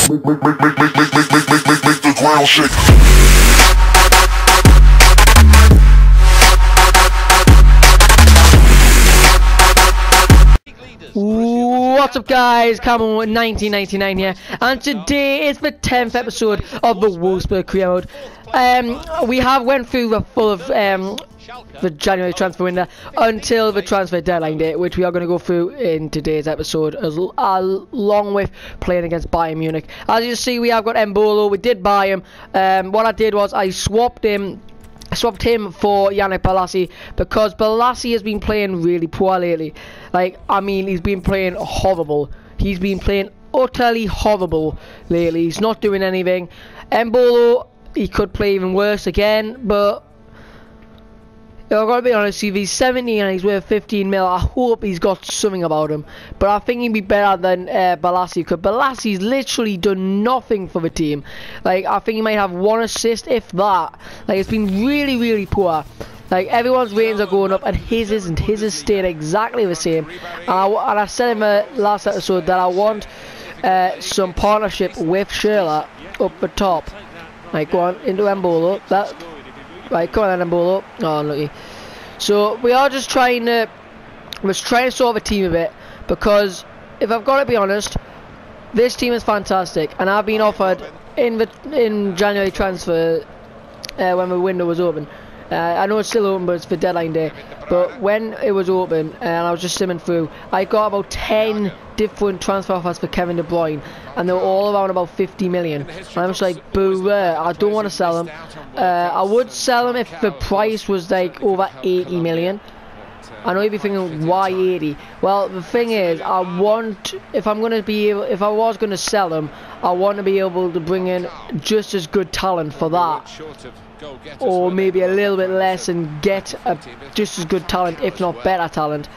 Make the ground shake. What's up guys, Cameron 1999 here, and today is the 10th episode of the Wolfsburg career mode. We have went through the full of the January transfer window until the transfer deadline date, which we are going to go through in today's episode, along with playing against Bayern Munich. As you see, we have got Mbolo. We did buy him. What I did was I swapped him for Yannick Bolasie, because Bolasie has been playing really poor lately. He's been playing horrible. He's been playing utterly horrible lately. He's not doing anything. Mbolo, he could play even worse again, but I've got to be honest, if he's 17 and he's worth 15 mil, I hope he's got something about him. But I think he'd be better than Bolasie, because Bolasie's literally done nothing for the team. I think he might have one assist, if that. It's been really, really poor. Everyone's ratings are going up and his isn't. His is staying exactly the same. And I said in the last episode that I want some partnership with Schürrle up the top. Go on, into Mbolo. Right, come on then, Mbolo. Oh, unlucky. So we are just trying to sort the team a bit, because if I've got to be honest, this team is fantastic, and I've been offered in January transfer when the window was open. I know it's still open, but it's for deadline day. But when it was open and I was just simming through, I got about 10 different transfer offers for Kevin De Bruyne, and they were all around about 50 million. And I was like, boo, I don't want to sell them. I would sell them if the price was over 80 million. I know you'd be thinking, why 80? Well, the thing is, if I was going to sell them, I want to be able to bring in just as good talent for that, or maybe a little bit less and get just as good talent, if not better talent.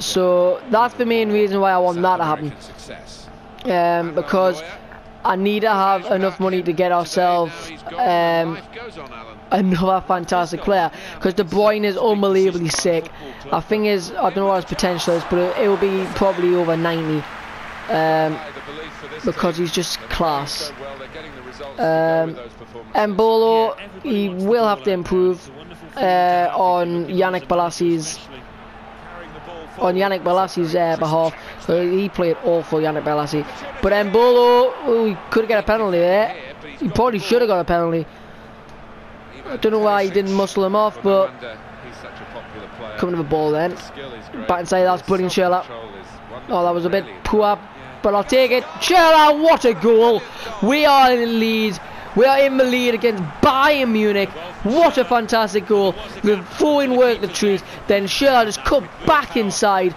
So that's the main reason why I want that to happen, because I need to have enough money to get ourselves another fantastic player, because De Bruyne is unbelievably sick. I think I don't know what his potential is, but it will be probably over 90, because he's just class. Mbolo, he will have to improve on Yannick Bolasie's behalf. He played awful, Yannick Bolasie. But Mbolo, he could get a penalty there. He probably should have got a penalty. I don't know why he didn't muscle him off, but coming to the ball then. Back inside, that's brilliant, Schürrle. Oh, that was a bit poor, but I'll take it. Schürrle, what a goal! We are in the lead. We are in the lead against Bayern Munich. What a fantastic goal. The throwing worked the trees. Then Schürrle just cut back inside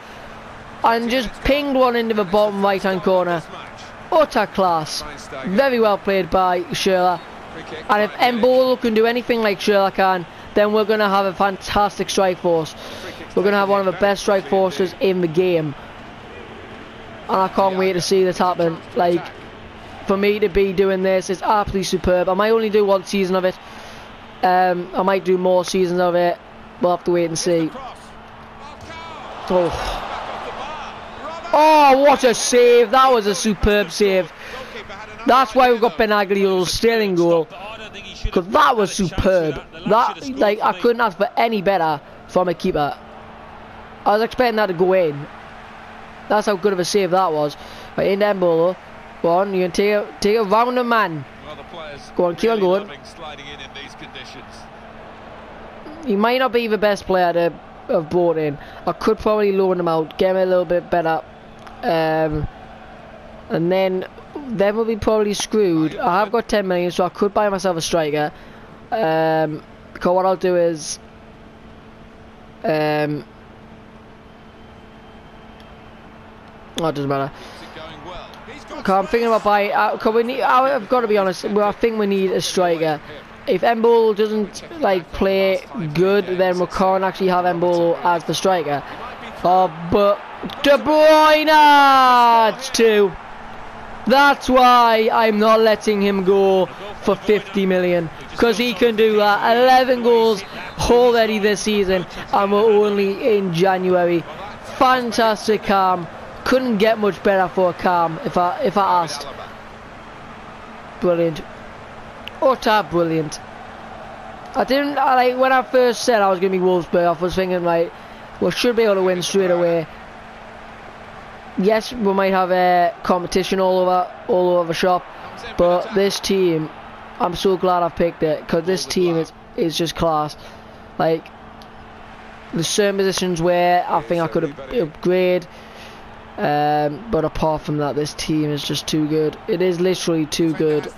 and just pinged one into the bottom right hand corner. Utter class. Very well played by Schürrle. And if Mbolo can do anything like Schürrle can, then we're going to have a fantastic strike force. We're going to have one of the best strike forces in the game. And I can't wait to see this happen. For me to be doing this is absolutely superb. I might only do one season of it. I might do more seasons of it. We'll have to wait and see. Oh, what a save. That was a superb save. That's why we've got Benaglio's stealing goal, because that was superb. I couldn't ask for any better from a keeper. I was expecting that to go in. That's how good of a save that was. Right, in Mbolo. Go on, you can take it round the man. Go on, keep on going. He might not be the best player to have brought in. I could probably loan him out, get him a little bit better, and then we'll be probably screwed. I have got 10 million, so I could buy myself a striker. Because what I'll do is, oh, it doesn't matter. I'm thinking about buying. I've got to be honest. I think we need a striker. If Mbolo doesn't play good, then we can't actually have Mbolo as the striker. But De Bruyne, it's 2. That's why I'm not letting him go for 50 million, because he can do that. 11 goals already this season, and we're only in January. Fantastic calm. Couldn't get much better for a calm if I asked. brilliant. Utter brilliant. Like when I first said I was going to be Wolfsburg, I was thinking, right, we should be able to win straight away. Yes, we might have competition all over the shop, but this team, I'm so glad I've picked it, because this team is just class. Like, there's certain positions where I think I could upgrade, but apart from that, this team is just too good. It is literally too good.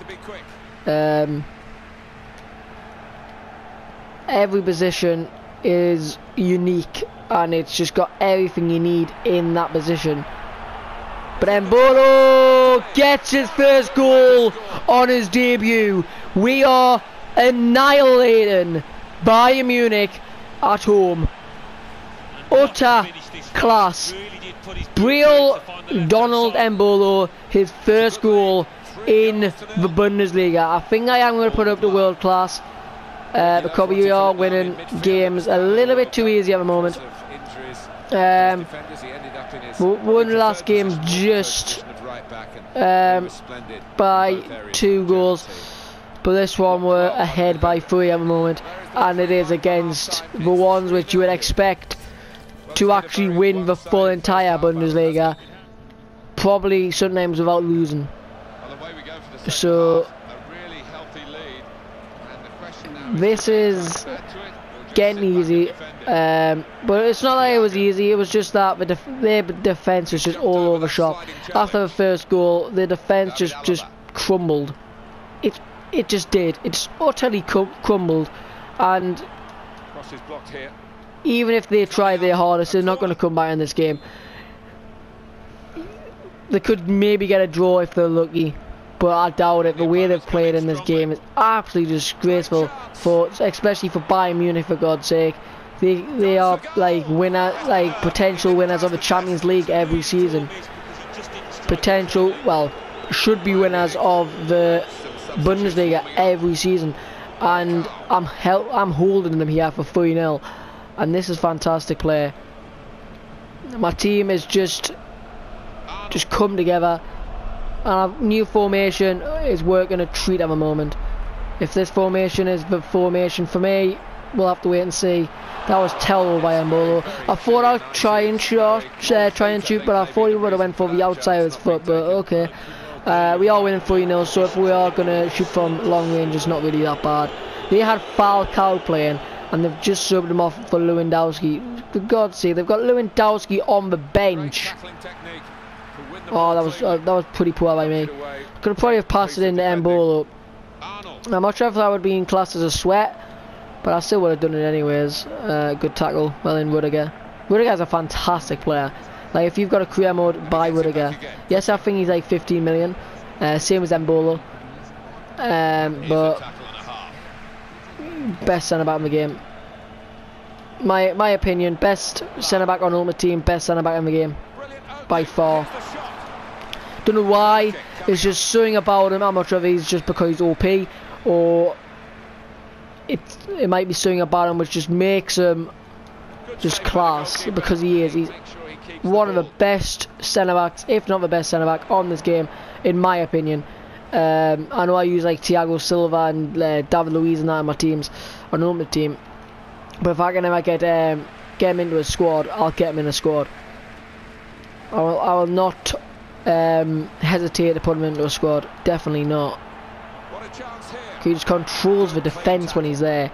Every position is unique, and it's just got everything you need in that position. But Embolo gets his first goal on his debut. We are annihilating Bayern Munich at home. Utter class. Real Donald Embolo, his first goal in the Bundesliga. I think I am going to put up the world class, because we are winning games a little bit too easy at the moment. Won the last game just by 2 goals, but this one we're ahead by 3 at the moment, and it is against the ones which you would expect to actually win the full entire Bundesliga, probably sometimes without losing. So this is getting easy, but it's not like it was easy. It was just that their defence was just all over shop. After the first goal, the defence just crumbled. It just did. It just utterly crumbled, and even if they try their hardest, they're not going to come back in this game. They could maybe get a draw if they're lucky, but I doubt it. The way they've played in this game is absolutely disgraceful, especially for Bayern Munich, for God's sake. They are like potential winners of the Champions League every season. Should be winners of the Bundesliga every season, and I'm holding them here for 3-0, and this is fantastic play. My team is just come together, and our new formation is working a treat at the moment. If this formation is the formation for me, we'll have to wait and see. That was terrible by Embolo. I thought I'd try and shoot, but I thought he would have went for the outside of his foot, but okay. We are winning 3-0, so if we are going to shoot from long range, it's not really that bad. They had Falcao playing, and they've just subbed him off for Lewandowski. For God's sake, they've got Lewandowski on the bench. Oh, that was pretty poor by me. Could probably have passed it into Embolo. I'm not sure if that would be in class as a sweat, but I still would have done it anyways. Good tackle. Well in Rudiger. Rudiger's a fantastic player. Like, if you've got a career mode, buy Rudiger. Yes, I think he's like 15 million. Same as Embolo. But best centre back in the game. My opinion, best centre back on Ultimate Team, best centre back in the game by far. Don't know why. It's just something about him. I'm not sure if he's just because he's OP, or it might be something about him which just makes him just class, because he's one of the best centre backs, if not the best centre back on this game, in my opinion. I know I use like Thiago Silva and David Luiz and that in my teams, on an Ultimate Team, but if I can ever get him into a squad, I'll get him in a squad. I will not hesitate to put him into a squad. Definitely not. He just controls the defence when he's there.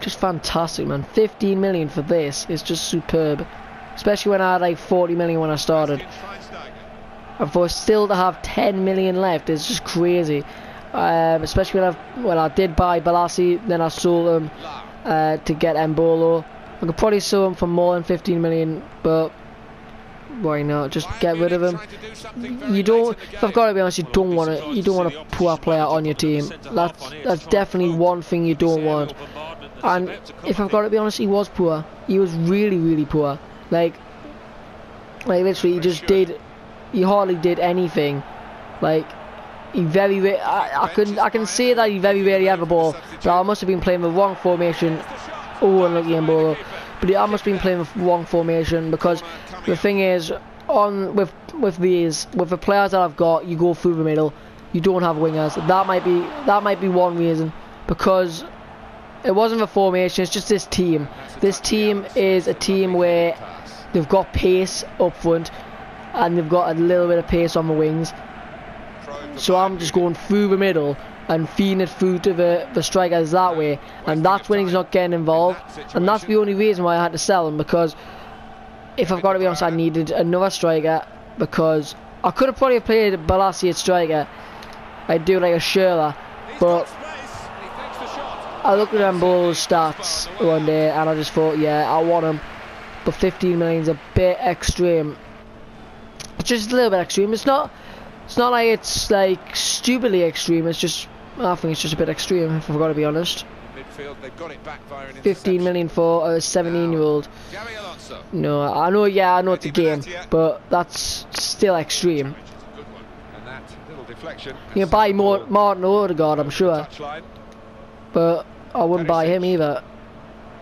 Just fantastic, man. 15 million for this is just superb. Especially when I had like 40 million when I started. And for still to have 10 million left is just crazy. Especially when I did buy Balassi, then I sold him to get Embolo. I could probably sell him for more than 15 million, but why not? Just get rid of him. You don't. If I've got to be honest, you don't want a poor player on your team. That's definitely one thing you don't want. And if I've got to be honest, he was poor. He was really poor. Like literally, he hardly did anything. Like, he I can say that he very rarely had the ball. But I must have been playing the wrong formation. Oh, unlucky Embolo. But I must have been playing the wrong formation, because the thing is, with the players that I've got, you go through the middle, you don't have wingers. That might be one reason, because it wasn't the formation, it's just this team. This team is a team where they've got pace up front and they've got a little bit of pace on the wings. So I'm just going through the middle and feeding it through to the strikers that way, and that's when he's not getting involved. And that's the only reason why I had to sell him, because if I've got to be honest, I needed another striker, because I could have probably played Balassi at striker. I'd do like a Schürrle, but I looked at Embolo's stats one day and I just thought, yeah, I want him, but 15 million is a bit extreme. It's just a little bit extreme. It's not like it's like stupidly extreme. It's just, I think it's just a bit extreme, if I've got to be honest. 15 million for a 17-year-old. No, I know, yeah, I know it's a game, but that's still extreme. You can buy Martin Odegaard, I'm sure, but I wouldn't buy him either.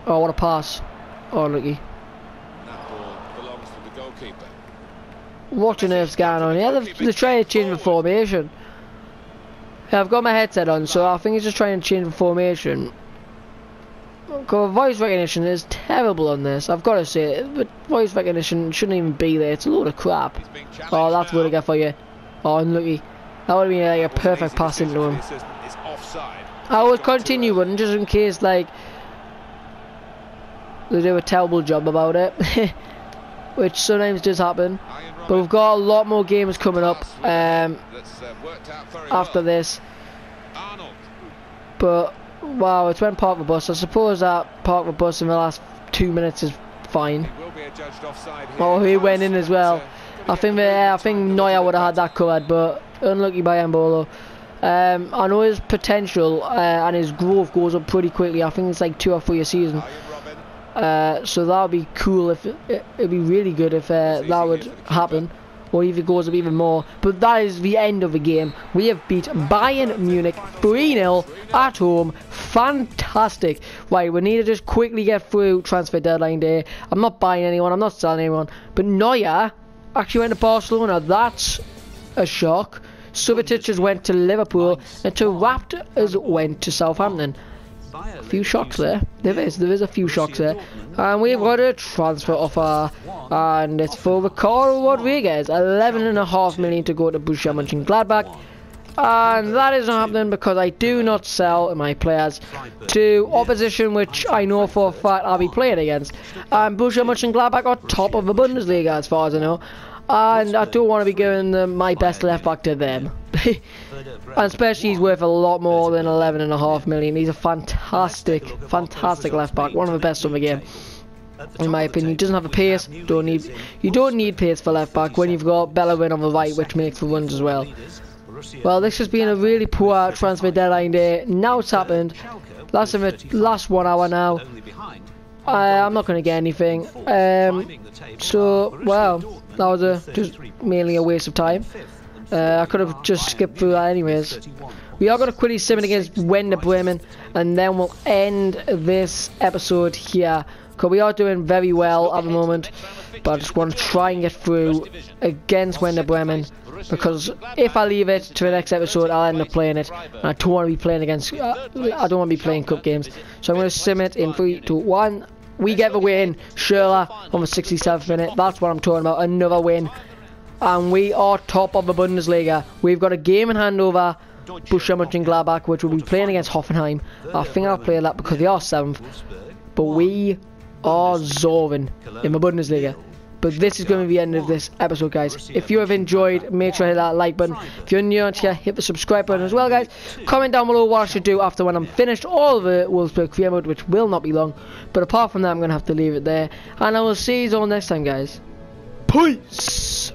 Oh, what a pass. Oh, looky. What on earth's going on here? They're trying to change the formation. Yeah, I've got my headset on, so I think he's just trying to change the formation. God, voice recognition is terrible on this, I've got to say it. But voice recognition shouldn't even be there, it's a load of crap. Oh, that's what I get for you. Oh, unlucky. That would have been like a perfect pass into him. I would continue running just in case, like, they do a terrible job about it. Which sometimes does happen. But we've got a lot more games coming up after this. But wow, it's when park the bus. I suppose that park the bus in the last 2 minutes is fine. Oh, he went in as well. I think Neuer would have had that covered, but unlucky by Embolo. I know his potential and his growth goes up pretty quickly. I think it's like 2 or 3 a season. So that would be cool. If it'd be really good if that would happen, or if it goes up even more. But that is the end of the game. We have beat Bayern Munich 3-0 at home. Fantastic. Right, we need to just quickly get through transfer deadline day. I'm not buying anyone, I'm not selling anyone, but Neuer actually went to Barcelona. That's a shock. Subotic has went to Liverpool, and Raptor has went to Southampton. A few shocks there. There is a few shocks there. And we've got a transfer offer, and it's for Ricardo Rodriguez. 11.5 million to go to Borussia Mönchengladbach. And that is not happening because I do not sell my players to opposition which I know for a fact I'll be playing against. And Borussia Mönchengladbach are top of the Bundesliga as far as I know. And I don't want to be giving my best left back to them. And especially he's worth a lot more than 11.5 million. He's a fantastic left back, one of the best in the game, in my opinion. He doesn't have the pace. You don't need pace for left back when you've got Bellerin on the right, which makes the runs as well. Well, this has been a really poor transfer deadline day. Now it's happened. Last 1 hour now. I'm not going to get anything. So, well, that was just mainly a waste of time. I could have just skipped through that anyways. We are going to quickly sim it against Werder Bremen, and then we'll end this episode here, because we are doing very well at the moment. But I just want to try and get through against Werder Bremen, because if I leave it to the next episode, I'll end up playing it, and I don't want to be playing against. I don't want to be playing cup games. So I'm going to sim it in 3, 2, 1. We get the win. Schürrle on the 67th minute. That's what I'm talking about. Another win. And we are top of the Bundesliga. We've got a game in hand over Borussia Mönchengladbach, which will be playing against Hoffenheim. I think I'll play that because they are 7th. But we are soaring in the Bundesliga. But this is going to be the end of this episode, guys. If you have enjoyed, make sure to hit that like button. If you're new here, hit the subscribe button as well, guys. Comment down below what I should do after when I'm finished all of the Wolfsburg career mode, which will not be long. But apart from that, I'm going to have to leave it there. And I will see you all next time, guys. Peace!